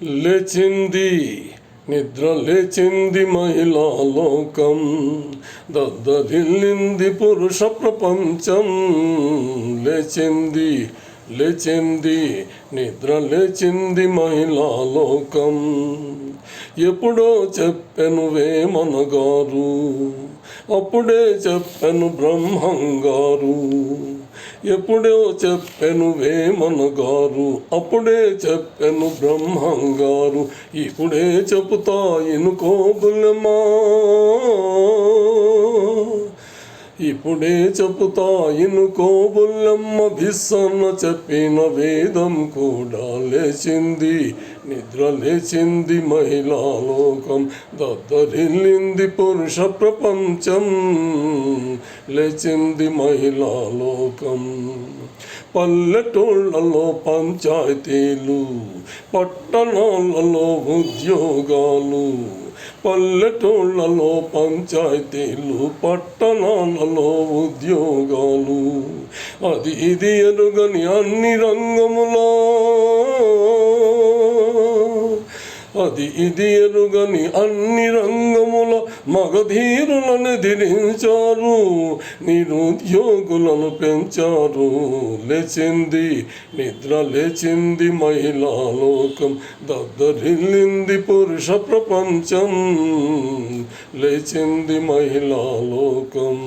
లేచింది నిద్ర లేచింది మహిళా లోకం, దద్దరిల్లింది పురుష ప్రపంచం. లేచింది లేచింది నిద్ర లేచింది మహిళా లోకం. ఎప్పుడో చెప్పెను వేమనగారు, అప్పుడే చెప్పెను బ్రహ్మంగారు. ఎప్పుడో చెప్పెను వేమనగారు, అప్పుడే చెప్పెను బ్రహ్మంగారు. ఇప్పుడే చెబుతా ఇనుకో బుల్లెమ్మా, ఇప్పుడే చెబుతా ఇనుకో బుల్లెమ్మ. భిస్సన్న చెప్పిన వేదం కూడా లేచింది, నిద్ర లేచింది మహిళా లోకం. దద్దరిల్లింది పురుష ప్రపంచం, లేచింది మహిళా లోకం. పల్లెటూళ్ళలో పంచాయతీలు, పట్టణాలలో ఉద్యోగాలు. పల్లెటూళ్ళలో పంచాయతీలు, పట్టణాలలో ఉద్యోగాలు. అది ఇది ఎరుగని అన్ని రంగములో, అది ఇది ఎరుగని అన్ని రంగముల మగధీరులను ఎదిరించారు, నిరుద్యోగులను పెంచారు. లేచింది నిద్ర లేచింది మహిళా లోకం, దద్దరిల్లింది పురుష ప్రపంచం. లేచింది మహిళా లోకం.